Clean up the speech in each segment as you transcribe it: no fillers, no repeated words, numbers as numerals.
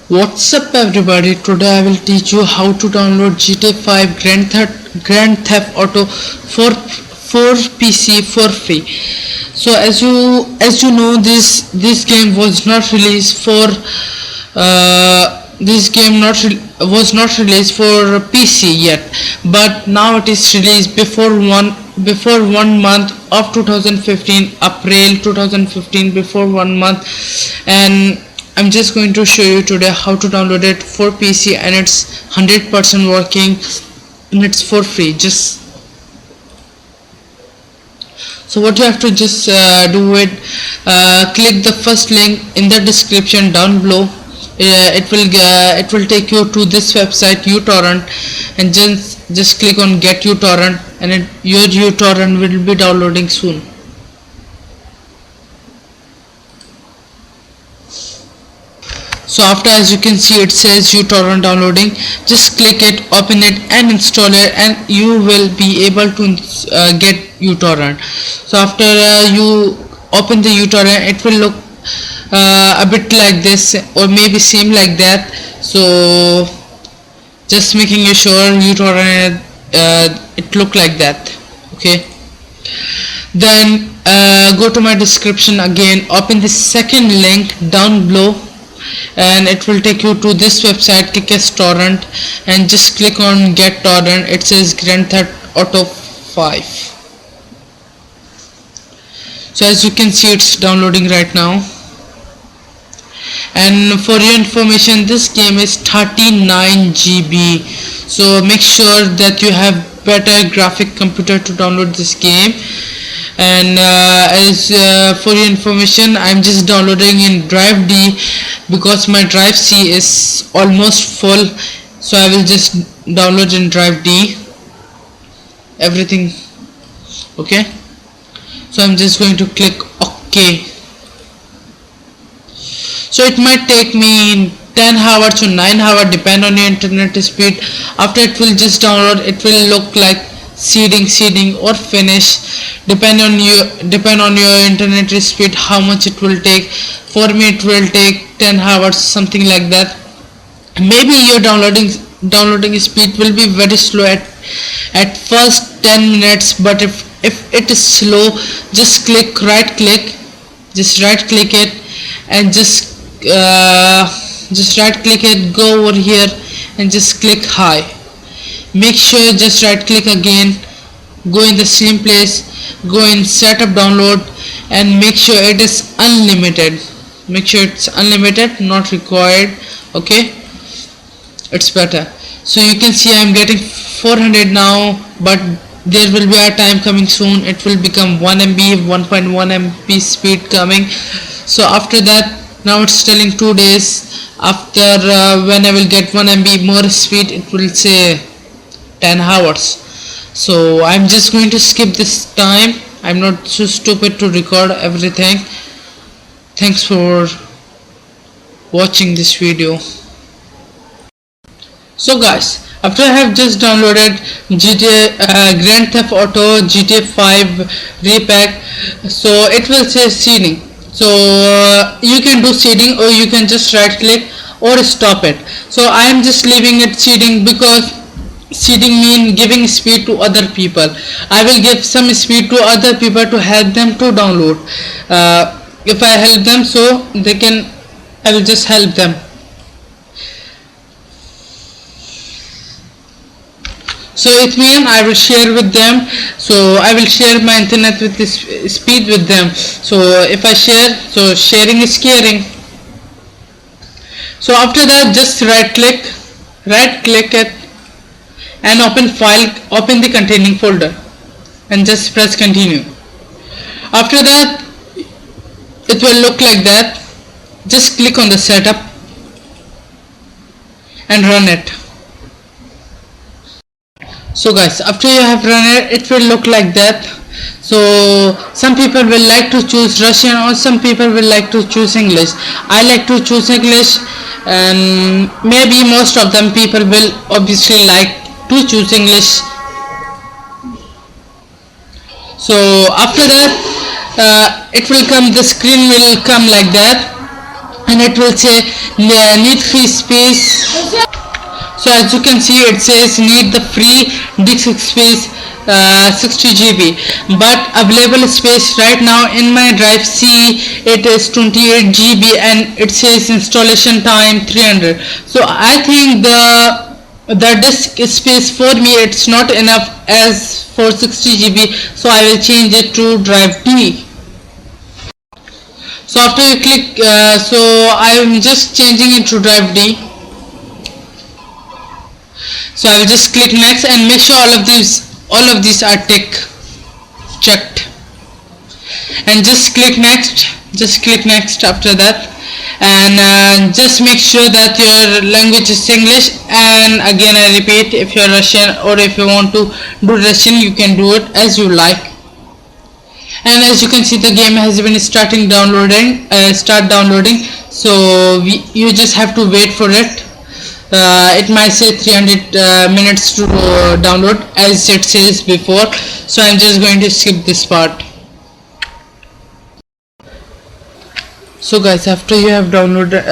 What's up everybody, today I will teach you how to download GTA 5 Grand Theft Auto for PC for free. So as you know, this game was not released for this game not re- was not released for PC yet, but now it is released before 1 month of 2015, April 2015, before 1 month. And I'm just going to show you today how to download it for PC, and it's 100% working and it's for free. So what you have to just do it, click the first link in the description down below. It will take you to this website uTorrent, and just click on get uTorrent, and your uTorrent will be downloading soon. So after, as you can see, it says uTorrent downloading. Just click it, open it and install it, and you will be able to get uTorrent. So after you open the uTorrent, it will look a bit like this, or maybe same like that. So just making sure uTorrent it look like that. Okay, then go to my description again, open the second link down below, and it will take you to this website Kick-Ass Torrent, and just click on get torrent. It says Grand Theft Auto 5. So as you can see, it's downloading right now. And for your information, this game is 39 GB, so make sure that you have better graphic computer to download this game. And as for your information, I'm just downloading in drive D because my drive C is almost full, so I will just download in drive D everything. Okay, so I'm just going to click OK. So it might take me 10 hours to 9 hours, depend on your internet speed. After it will just download, it will look like seeding or finish, depend on your internet speed, how much it will take. For me it will take 10 hours, something like that. Maybe your downloading speed will be very slow at first 10 minutes, but if it is slow, just right click it, and just right click it, go over here and just click high. Make sure just right click again, go in the same place, go in setup download, and make sure it is unlimited. Make sure it's unlimited, not required. Okay, it's better. So you can see I'm getting 400 now, but there will be a time coming soon it will become 1 MB, 1.1 MB speed coming. So after that, now it's telling 2 days. After when I will get 1 MB more speed, it will say 10 hours. So I'm just going to skip this time. I'm not so stupid to record everything. Thanks for watching this video. So guys, after I have just downloaded Grand Theft Auto GTA 5 repack, so it will say seeding. So you can do seeding, or you can just right click or stop it. So I am just leaving it seeding because seeding means giving speed to other people. I will give some speed to other people to help them to download. If I help them, so I will just help them. So it means I will share with them, so I will share my internet with this speed with them. So if I share, so sharing is caring. So after that, just right click it, and open the containing folder, and just press continue. After that, it will look like that. Just click on the setup and run it. So guys, after you have run it will look like that. So some people will like to choose Russian, or some people will like to choose English. I like to choose English, and maybe most of them people will obviously like to choose English. So after that, the screen will come like that, and it will say need free space. So as you can see, it says need the free disk space 60 GB, but available space right now in my drive C it is 28 GB and it says installation time 300. So I think the disk space for me it's not enough as for 60 GB, so I will change it to drive D. So after you click, so I am just changing it to drive D. So I will just click next and make sure all of these are checked, and just click next after that, and just make sure that your language is English. And again I repeat, if you're Russian or if you want to do Russian, you can do it as you like. And as you can see, the game has been start downloading, so you just have to wait for it. It might say 300 minutes to download as it says before, so I'm just going to skip this part. So guys, after you have downloaded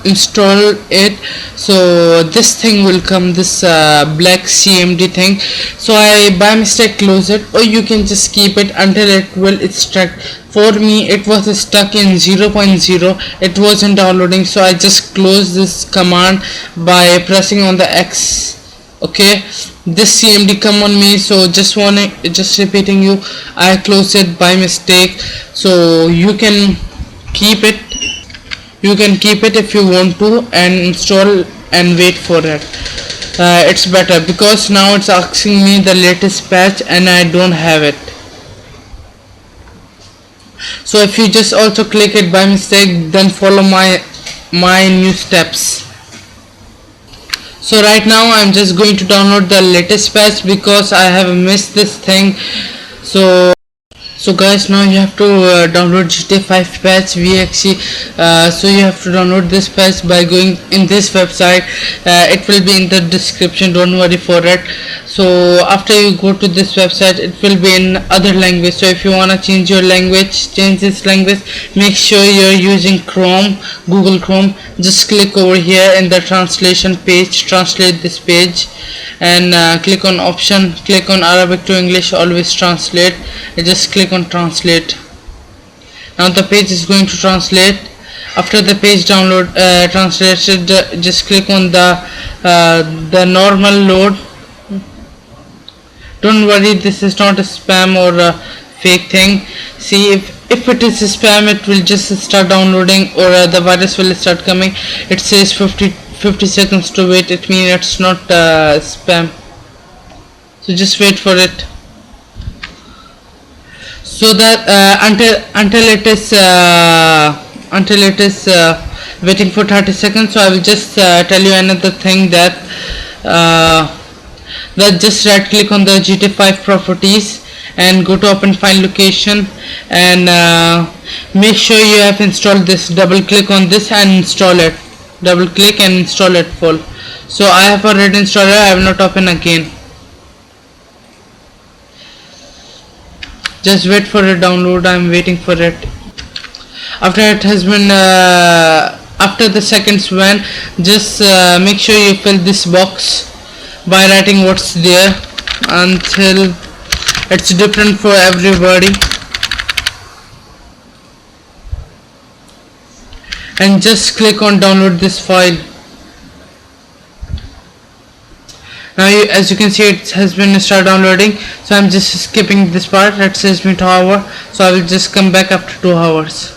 installed it, so this thing will come, this black CMD thing. So I by mistake close it, or you can just keep it until it will extract. For me it was stuck in 0.0, it wasn't downloading, so I just closed this command by pressing on the X. Okay, this CMD come on me, so just repeating you, I closed it by mistake. So you can keep it if you want to, and install and wait for it. It's better because now it's asking me the latest patch and I don't have it. So if you just also click it by mistake, then follow my new steps. So right now I'm just going to download the latest patch because I have missed this thing. So guys, now you have to download GTA 5 patch VXE. So you have to download this patch by going in this website. It will be in the description, don't worry for it. So after you go to this website, it will be in other language. So if you want to change your language, change this language, make sure you're using Chrome, Google Chrome. Just click over here in the translation page, translate this page, and click on option, click on Arabic to English, always translate, and just click on translate. Now the page is going to translate. After the page translated, just click on the normal load. Don't worry, this is not a spam or a fake thing. See, if it is a spam, it will just start downloading, or the virus will start coming. It says 50 seconds to wait. It means it's not spam, so just wait for it. So that until it is waiting for 30 seconds. So I will just tell you another thing, that just right click on the GTA 5 properties and go to open file location, and make sure you have installed this. Double click on this and install it. Double click and install it full. So I have already installed it. I will not open again. Just wait for it download. I'm waiting for it. After it has been after the seconds went, just make sure you fill this box by writing what's there until it's different for everybody, and just click on download this file. Now as you can see, it has been start downloading, so I'm just skipping this part. It says me 2 hours, so I will just come back after 2 hours.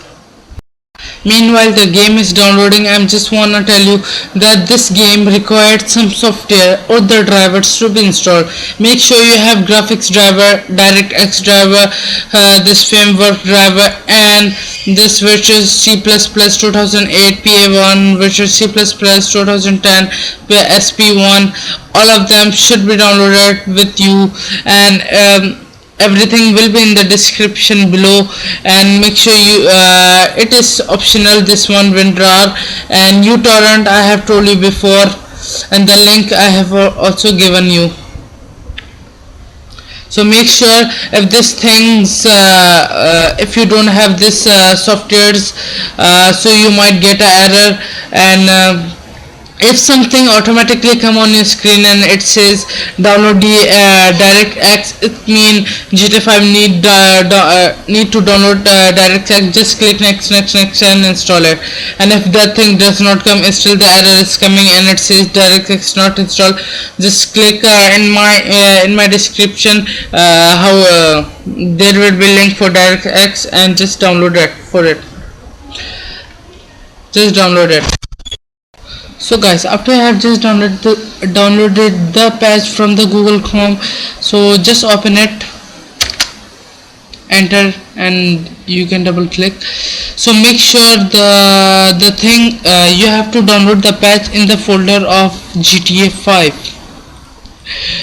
Meanwhile the game is downloading. I just wanna tell you that this game required some software or the drivers to be installed. Make sure you have graphics driver, DirectX driver, this framework driver, and this Visual C++ 2008 PA1, Visual C++ 2010 SP1. All of them should be downloaded with you, and everything will be in the description below. And make sure you it is optional, this one, WinRAR and uTorrent I have told you before, and the link I have also given you. So make sure if this things if you don't have this softwares, so you might get an error. And if something automatically come on your screen and it says download the DirectX, it mean GTA 5 need to download DirectX. Just click next, next, next and install it. And if that thing does not come, still the error is coming and it says DirectX not installed, just click in my description how there will be link for DirectX, and just download it for it. Just download it. So guys, after I have just downloaded the patch from the Google Chrome, so just open it, enter, and you can double click. So make sure the thing you have to download the patch in the folder of GTA 5.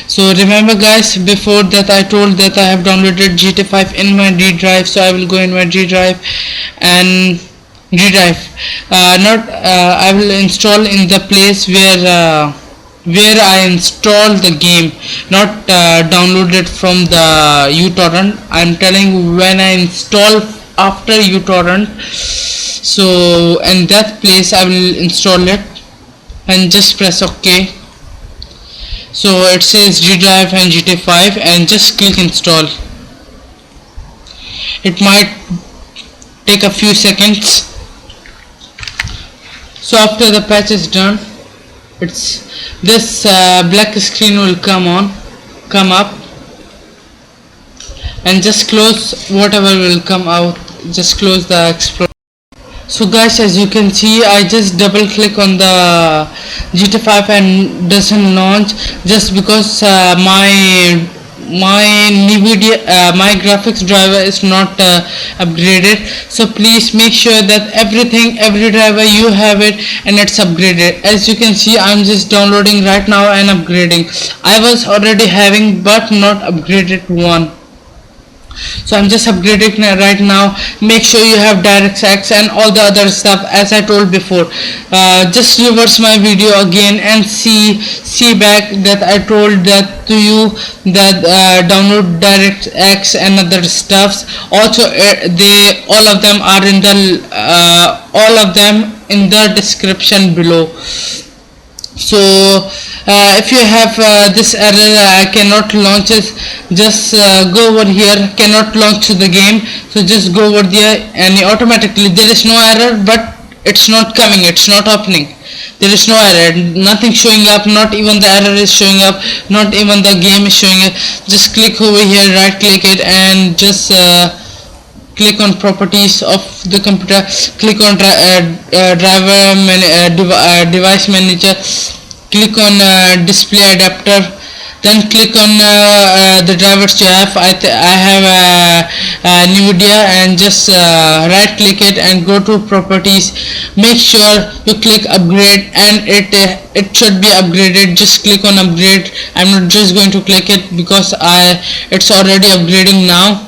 So remember guys, before that I told that I have downloaded GTA 5 in my D drive, so I will go in my D drive and I will install in the place where I install the game, not download it from the uTorrent. I'm telling when I install after uTorrent. So in that place I will install it and just press OK. So it says G drive and GTA 5, and just click install. It might take a few seconds. So after the patch is done, it's this black screen will come up, and just close whatever will come out. Just close the Explorer. So guys, as you can see, I just double click on the GTA 5 and doesn't launch, just because my NVIDIA my graphics driver is not upgraded. So please make sure that every driver you have it and it's upgraded. As you can see, I'm just downloading right now and upgrading. I was already having but not upgraded one, so I'm just upgrading right now. Make sure you have DirectX and all the other stuff as I told before. Just reverse my video again and see back that I told that to you, that download DirectX and other stuffs. Also all of them are in the description below. So if you have this error, cannot launch it, just go over here, cannot launch the game. So just go over there and automatically there is no error, but it's not coming, it's not opening. There is no error, nothing showing up, not even the error is showing up, not even the game is showing up. Just click over here, right click it, and just click on properties of the computer, click on device manager, click on display adapter, then click on the drivers you have. I have NVIDIA, and just right click it and go to properties. Make sure you click upgrade, and it should be upgraded. Just click on upgrade. I'm not just going to click it because it's already upgrading now.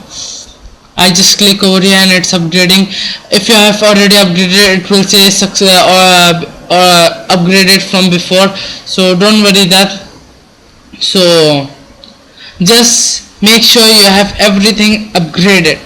I just click over here and it's upgrading. If you have already upgraded, it will say success or upgraded from before, so don't worry that. So just make sure you have everything upgraded.